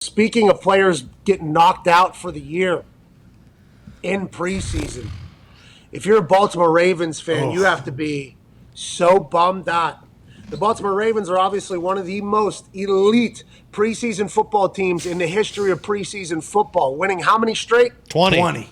Speaking of players getting knocked out for the year in preseason, if you're a Baltimore Ravens fan, you have to be so bummed out. The Baltimore Ravens are obviously one of the most elite preseason football teams in the history of preseason football, winning how many straight? 20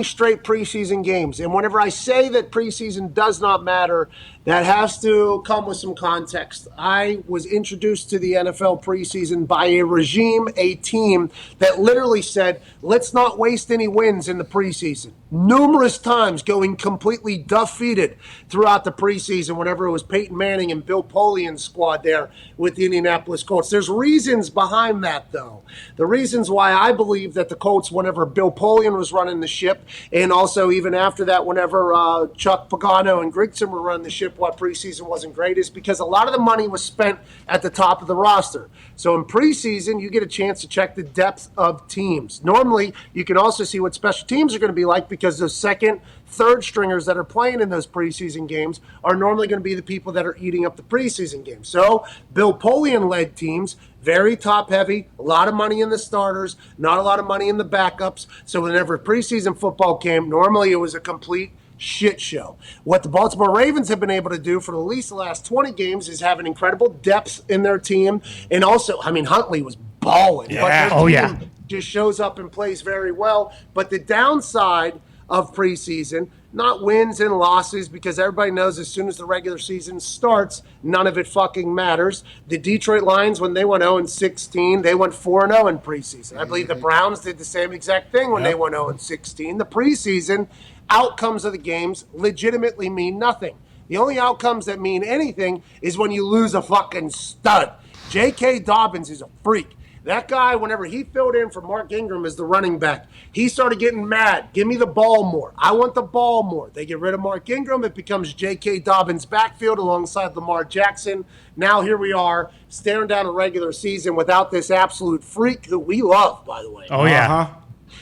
straight preseason games. And whenever I say that preseason does not matter, that has to come with some context. I was introduced to the NFL preseason by a regime, a team that literally said, let's not waste any wins in the preseason. Numerous times going completely defeated throughout the preseason whenever it was Peyton Manning and Bill Polian's squad there with the Indianapolis Colts. There's reasons behind that, though. The reasons why I believe that the Colts, whenever Bill Polian was running the ship, and also even after that, whenever Chuck Pagano and Grigson were running the ship while preseason wasn't great, is because a lot of the money was spent at the top of the roster. So in preseason, you get a chance to check the depth of teams. Normally, you can also see what special teams are going to be like because those second, third stringers that are playing in those preseason games are normally going to be the people that are eating up the preseason games. So Bill Polian-led teams, very top-heavy, a lot of money in the starters, not a lot of money in the backups. So whenever preseason football came, normally it was a complete shit show. What the Baltimore Ravens have been able to do for at least the last 20 games is have an incredible depth in their team. And also, I mean, Huntley was balling. Yeah. But their team just shows up and plays very well. But the downside of preseason, not wins and losses, because everybody knows as soon as the regular season starts, none of it fucking matters. The Detroit Lions, when they went 0-16, they went 4-0 in preseason. I believe the Browns did the same exact thing when they went 0-16. The preseason outcomes of the games legitimately mean nothing. The only outcomes that mean anything is when you lose a fucking stud. JK Dobbins is a freak. That guy, whenever he filled in for Mark Ingram as the running back, he started getting mad. Give me the ball more. I want the ball more. They get rid of Mark Ingram. It becomes J.K. Dobbins' backfield alongside Lamar Jackson. Now here we are staring down a regular season without this absolute freak who we love, by the way. Oh, yeah.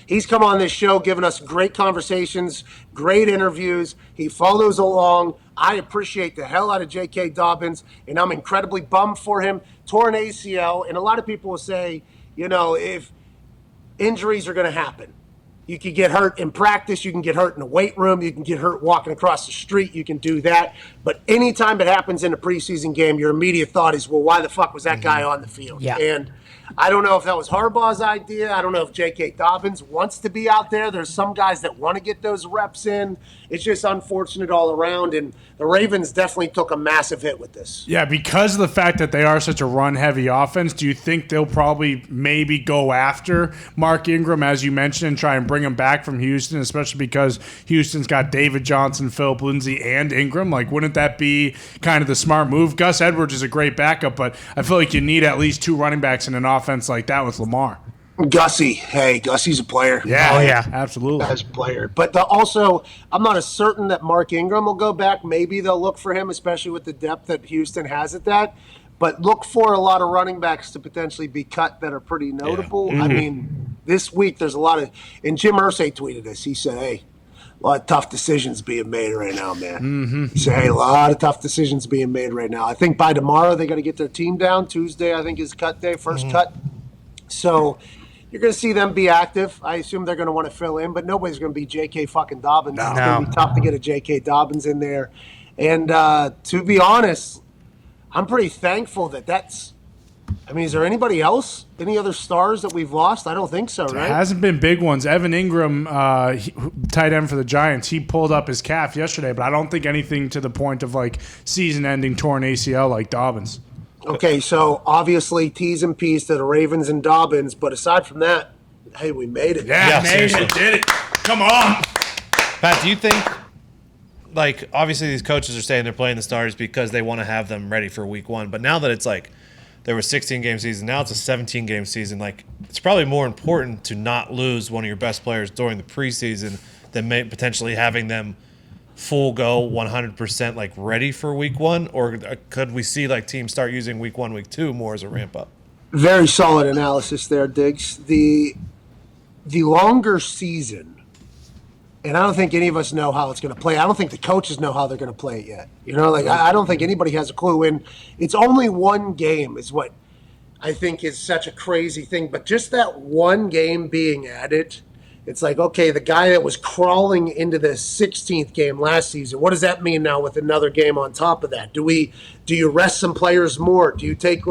He's come on this show, giving us great conversations, great interviews. He follows along. I appreciate the hell out of J.K. Dobbins, and I'm incredibly bummed for him. Torn ACL, and a lot of people will say, you know, if injuries are going to happen, you can get hurt in practice, you can get hurt in the weight room, you can get hurt walking across the street, you can do that. But anytime it happens in a preseason game, your immediate thought is, well, why the fuck was that guy on the field? Yeah. And I don't know if that was Harbaugh's idea. I don't know if J.K. Dobbins wants to be out there. There's some guys that want to get those reps in. It's just unfortunate all around, and the Ravens definitely took a massive hit with this. Yeah, because of the fact that they are such a run-heavy offense, do you think they'll probably maybe go after Mark Ingram, as you mentioned, and try and bring him back from Houston, especially because Houston's got David Johnson, Philip Lindsay, and Ingram? Like, wouldn't that be kind of the smart move? Gus Edwards is a great backup, but I feel like you need at least two running backs in an offense like that with Lamar. Gussie's a player. Yeah, absolutely. As a player. But also, I'm not as certain that Mark Ingram will go back. Maybe they'll look for him, especially with the depth that Houston has at that. But look for a lot of running backs to potentially be cut that are pretty notable. I mean, this week there's a lot of – and Jim Irsay tweeted this. He said, hey, a lot of tough decisions being made right now, man. He said, hey, a lot of tough decisions being made right now. I think by tomorrow they got to get their team down. Tuesday, I think, is cut day, first cut. So – you're going to see them be active. I assume they're going to want to fill in, but nobody's going to be J.K. fucking Dobbins. It's going to be tough to get a J.K. Dobbins in there. And to be honest, I'm pretty thankful that that's – I mean, is there anybody else? Any other stars that we've lost? I don't think so, right? There hasn't been big ones. Evan Ingram, tight end for the Giants, he pulled up his calf yesterday, but I don't think anything to the point of, like, season-ending torn ACL like Dobbins. Okay, so obviously T's and P's to the Ravens and Dobbins, but aside from that, hey, we made it. Yeah, made it. Did it. Come on. Pat, do you think, like, obviously these coaches are saying they're playing the starters because they want to have them ready for week one, but now that it's like there was a 16-game season, now it's a 17-game season, like, it's probably more important to not lose one of your best players during the preseason than potentially having them full go 100% like ready for week one, or could we see like teams start using week one, week two more as a ramp up? Very solid analysis there, Diggs. The longer season, and I don't think any of us know how it's going to play. I don't think the coaches know how they're going to play it yet. You know, like I don't think anybody has a clue. And it's only one game is what I think is such a crazy thing. But just that one game being added, it's like, okay, the guy that was crawling into the 16th game last season, what does that mean now with another game on top of that? Do you rest some players more? Do you take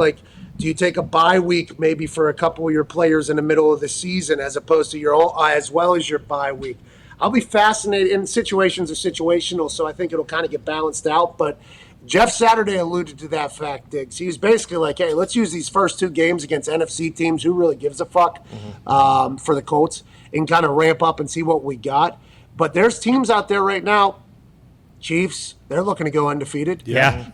a bye week maybe for a couple of your players in the middle of the season as opposed to as well as your bye week? I'll be fascinated. And situations are situational, so I think it'll kind of get balanced out. But Jeff Saturday alluded to that fact, Diggs. He was basically like, hey, let's use these first two games against NFC teams. Who really gives a fuck for the Colts? And kind of ramp up and see what we got. But there's teams out there right now. Chiefs, they're looking to go undefeated. Yeah.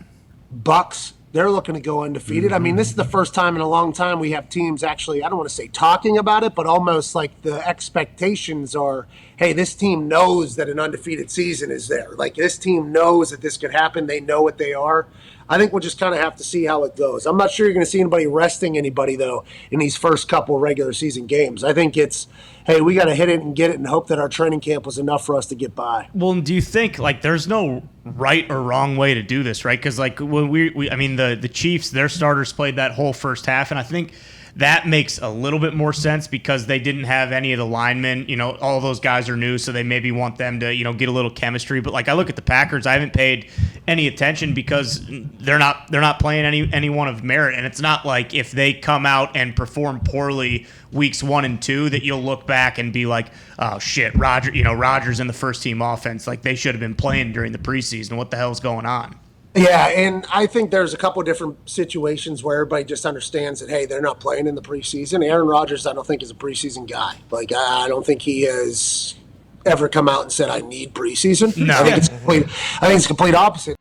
Bucks, they're looking to go undefeated. I mean, this is the first time in a long time we have teams actually, I don't want to say talking about it, but almost like the expectations are, hey, this team knows that an undefeated season is there. Like, this team knows that this could happen. They know what they are. I think we'll just kind of have to see how it goes. I'm not sure you're going to see anybody resting anybody, though, in these first couple regular season games. I think it's, hey, we got to hit it and get it and hope that our training camp was enough for us to get by. Well, do you think, like, there's no right or wrong way to do this, right? Because, like, when the Chiefs, their starters played that whole first half, and I think that makes a little bit more sense because they didn't have any of the linemen. You know, all those guys are new, so they maybe want them to, get a little chemistry. But like I look at the Packers, I haven't paid any attention because they're not playing anyone of merit. And it's not like if they come out and perform poorly weeks 1 and 2 that you'll look back and be like, oh shit, Rodgers in the first team offense, like they should have been playing during the preseason. What the hell's going on? Yeah, and I think there's a couple of different situations where everybody just understands that, hey, they're not playing in the preseason. Aaron Rodgers, I don't think, is a preseason guy. Like, I don't think he has ever come out and said, I need preseason. No. I think it's complete opposite.